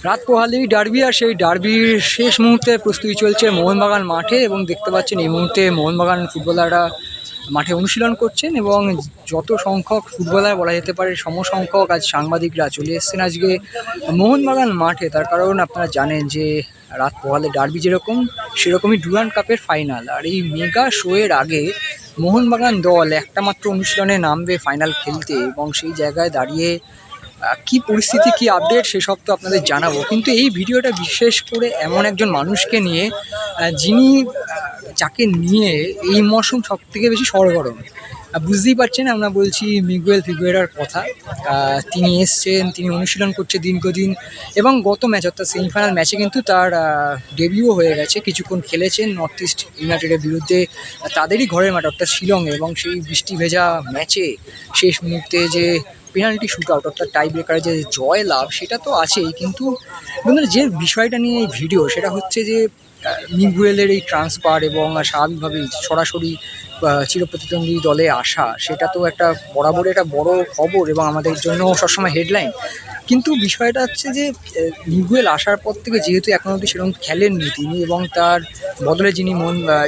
রাত পোহালেই ডার্বি, আর সেই ডার্বির শেষ মুহূর্তে প্রস্তুতি চলছে মোহনবাগান মাঠে। এবং দেখতে পাচ্ছেন এই মুহূর্তে মোহনবাগান ফুটবলাররা মাঠে অনুশীলন করছেন এবং যত সংখ্যক ফুটবলার বলা যেতে পারে সমসংখ্যক আজ সাংবাদিকরা চলে এসেছেন আজকে মোহনবাগান মাঠে। তার কারণ আপনারা জানেন যে রাত পোহালে ডার্বি যেরকম সেরকমই ডুরান্ড কাপের ফাইনাল, আর এই মেগা শোয়ের আগে মোহনবাগান দল একটা মাত্র অনুশীলনে নামবে ফাইনাল খেলতে। এবং সেই জায়গায় দাঁড়িয়ে কি পরিস্থিতি, কি আপডেট সেসব তো আপনাদের জানাবো, কিন্তু এই ভিডিওটা বিশেষ করে এমন একজন মানুষকে নিয়ে যিনি যাকে নিয়ে এই মরশুম সব থেকে বেশি সরগরম। বুঝতেই পারছেন আমরা বলছি মিগুয়েল ফিগুয়েরার কথা। তিনি এসছেন, তিনি অনুশীলন করছে দীর্ঘদিন, এবং গত ম্যাচ অর্থাৎ সেমিফাইনাল ম্যাচে কিন্তু তার ডেবিউও হয়ে গেছে। কিছুক্ষণ খেলেছেন নর্থ ইস্ট ইউনাইটেডের বিরুদ্ধে তাদেরই ঘরের মাঠ অর্থাৎ শিলংয়ে, এবং সেই বৃষ্টি ভেজা ম্যাচে শেষ মুহূর্তে যে পেনাল্টি শুট আউট অর্থাৎ টাই ব্রেকারে যে জয় লাভ সেটা তো আছেই, কিন্তু বন্ধুরা যে বিষয়টা নিয়ে এই ভিডিও সেটা হচ্ছে যে মিগুয়েলের এই ট্রান্সফার এবং স্বাভাবিকভাবেই সরাসরি চিরপ্রতিদ্বন্দ্বী দলে আসা, সেটা তো একটা বরাবরই একটা বড় খবর এবং আমাদের জন্য সবসময় হেডলাইন। কিন্তু বিষয়টা হচ্ছে যে মিগুয়েল আসার পর থেকে যেহেতু এখন অবধি সেরকম খেলেননি তিনি, এবং তার বদলে যিনি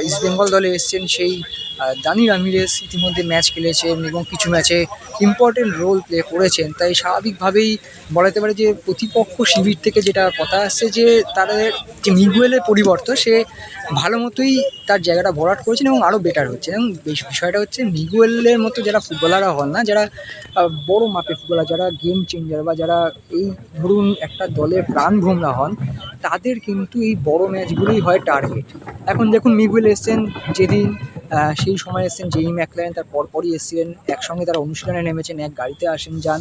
ইস্টবেঙ্গল দলে এসছেন সেই দানি রামিরেস ইতিমধ্যে ম্যাচ খেলেছেন এবং কিছু ম্যাচে ইম্পর্টেন্ট রোল প্লে করেছেন। তাই স্বাভাবিকভাবেই বলা যেতে পারে যে প্রতিপক্ষ শিবির থেকে যেটা কথা আসছে যে তাদের যে মিগুয়েলের পরিবর্তন সে ভালো মতোই তার জায়গাটা ভরাট করেছেন এবং আরও বেটার হচ্ছে। এবং বিষয়টা হচ্ছে মিগুয়েলের মতো যারা ফুটবলাররা হন না, যারা বড় মাপের ফুটবলার, যারা গেম চেঞ্জার বা যারা এই ধরুন একটা দলের প্রাণভোমরা হন, তাদের কিন্তু এই বড় ম্যাচগুলোই হয় টার্গেট। এখন দেখুন মিগুয়েল এসছেন যেদিন সেই সময় এসেছেন জেই ম্যাকলারেন, তার পরপরই এসেছিলেন, একসঙ্গে তারা অনুশীলনে নেমেছেন, এক গাড়িতে আসেন যান।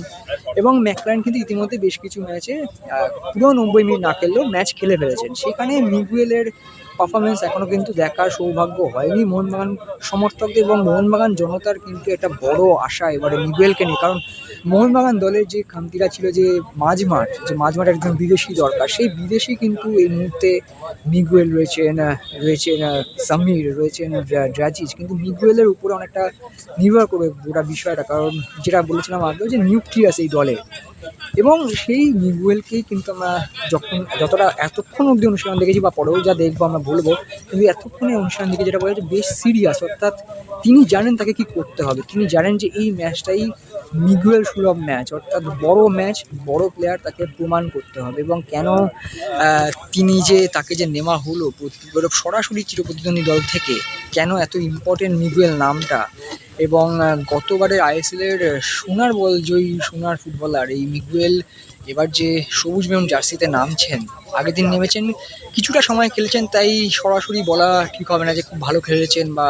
এবং ম্যাকলারেন কিন্তু ইতিমধ্যে বেশ কিছু ম্যাচে পুরো 90 মিনিট না খেললেও ম্যাচ খেলে ফেলেছেন। সেখানে মিগুয়েলের পারফরমেন্স এখনও কিন্তু দেখার সৌভাগ্য হয়নি মোহনবাগান সমর্থকদের এবং মোহনবাগান জনতার। কিন্তু একটা বড় আশা এবারে মিগুয়েলকে নিয়ে, কারণ মোহনবাগান দলের যে খামতিটা ছিল যে মাঝমাঠ একজন বিদেশি দরকার, সেই বিদেশি কিন্তু এই মুহূর্তে মিগুয়েল রয়েছেন সামির, রয়েছেন ড্রাজিজ, কিন্তু মিগুয়েলের উপরে অনেকটা নির্ভর করবে গোটা বিষয়টা। কারণ যেটা বলেছিলাম আগেও যে নিউক্লিয়াস এই দলে, এবং সেই মিগুয়েলকেই কিন্তু আমরা যতটা এতক্ষণ অবধি অনুশীলন দেখেছি বা পরেও যা দেখবো আমরা বলবো, কিন্তু এতক্ষণে অনুশীলন দেখে যেটা বলা হচ্ছে বেশ সিরিয়াস, অর্থাৎ তিনি জানেন তাকে কি করতে হবে, তিনি জানেন যে এই ম্যাচটাই মিগুয়েল সুলভ ম্যাচ, অর্থাৎ বড় ম্যাচ, বড় প্লেয়ার, তাকে প্রমাণ করতে হবে। এবং কেন তাকে যে নেওয়া হলো সরাসরি চিরপ্রতিদ্বন্দ্বী দল থেকে, কেন এত ইম্পর্টেন্ট মিগুয়েল নামটা, এবং গতবারের আইএসএলের সোনার বল জয়ী সোনার ফুটবলার এই মিগুয়েল এবার যে সবুজ মেরুন জার্সিতে নামছেন, আগের দিন নেমেছেন, কিছুটা সময় খেলেছেন, তাই সরাসরি বলা ঠিক হবে না যে খুব ভালো খেলেছেন বা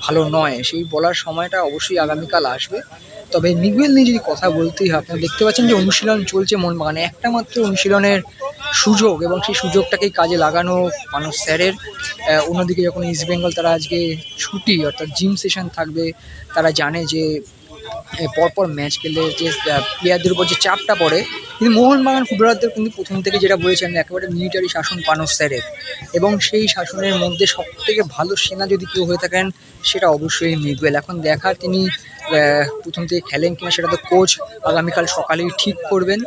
ভালো নয়, সেই বলার সময়টা অবশ্যই আগামীকাল আসবে। তবে মিগুয়েল নিয়ে যদি কথা বলতেই হয়, আপনারা দেখতে পাচ্ছেন যে অনুশীলন চলছে মোহনবাগানে, একটা মাত্র অনুশীলনের সুযোগ এবং সেই সুযোগটাকেই কাজে লাগানো মানুষ স্যারের। অন্যদিকে যখন ইস্টবেঙ্গল তারা আজকে ছুটি অর্থাৎ জিম সেশন থাকবে, তারা জানে যে পরপর ম্যাচ খেললে যে প্লেয়ারদের উপর যে চাপটা পড়ে, কিন্তু মোহনবাগান ফুটবলারদের কিন্তু প্রথম থেকে যেটা বলেছেন একেবারে মিলিটারি শাসন পানস স্যারের, এবং সেই শাসনের মধ্যে সবথেকে ভালো সেনা যদি কেউ হয়ে থাকেন সেটা অবশ্যই মিগুয়েল। এখন দেখার তিনি প্রথম থেকে খেলেন কিনা সেটা তো কোচ আগামীকাল সকালেই ঠিক করবেন,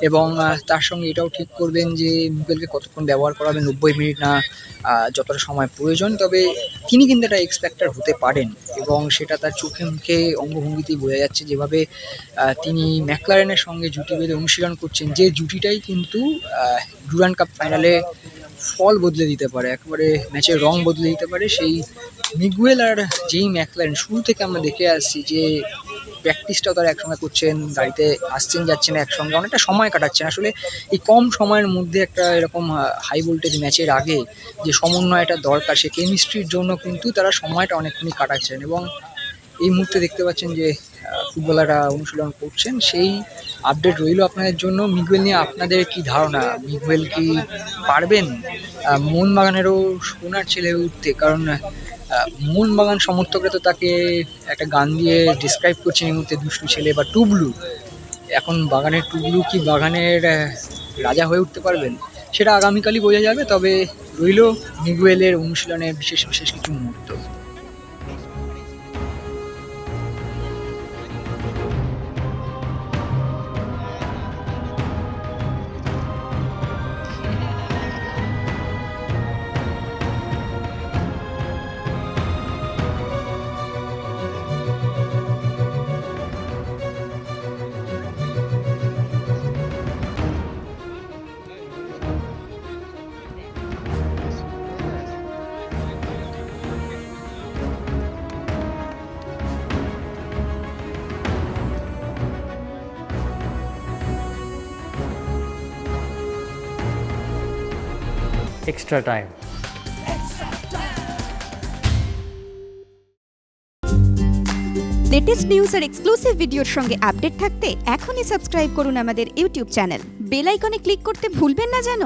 এবং তার সঙ্গে এটাও ঠিক করবেন যে মিগুয়েলকে কতক্ষণ ব্যবহার করা হবে, 90 মিনিট না যতটা সময় প্রয়োজন। তবে তিনি কিন্তু একটা এক্সপেক্টার হতে পারেন, এবং সেটা তার চোখে মুখে অঙ্গভঙ্গিতেই বোঝা যাচ্ছে, যেভাবে তিনি ম্যাকলারেনের সঙ্গে জুটি বেঁধে অনুশীলন করছেন, যে জুটিটাই কিন্তু ডুরান্ড কাপ ফাইনালে ফল বদলে দিতে পারে, একেবারে ম্যাচের রং বদলে দিতে পারে। সেই মিগুয়েল আর জেই ম্যাকলারেন শুরু থেকে আমরা দেখে আসছি যে প্র্যাকটিসটাও তারা একসঙ্গে করছেন, গাড়িতে আসছেন যাচ্ছেন একসঙ্গে, অনেকটা সময় কাটাচ্ছেন। আসলে এই কম সময়ের মধ্যে একটা এরকম হাই ভোল্টেজ ম্যাচের আগে যে সমন্বয়টা দরকার, সে কেমিস্ট্রির জন্য কিন্তু তারা সময়টা অনেকখানি কাটাচ্ছেন। এবং এই মুহূর্তে দেখতে পাচ্ছেন যে ফুটবলাররা অনুশীলন করছেন, সেই আপডেট রইল আপনাদের জন্য। মিগুয়েল নিয়ে আপনাদের কি ধারণা, মিগুয়েল কি পারবেন মোহনবাগানেরও সোনার ছেলে উঠতে? কারণ মোহনবাগান সমর্থকরা তো তাকে একটা গান দিয়ে ডিসক্রাইব করছেন এই মুহূর্তে, দুষ্টু ছেলে বা টুবলু। এখন বাগানের টুবলু কি বাগানের রাজা হয়ে উঠতে পারবেন, সেটা আগামীকালই বোঝা যাবে। তবে রইল মিগুয়েলের অনুশীলনের বিশেষ বিশেষ কিছু মুহূর্ত। extra time. লেটেস্ট নিউজ আর এক্সক্লুসিভ ভিডিওর সঙ্গে আপডেট থাকতে এখনই সাবস্ক্রাইব করুন আমাদের ইউটিউব চ্যানেল। বেল আইকনে ক্লিক করতে ভুলবেন না যেন।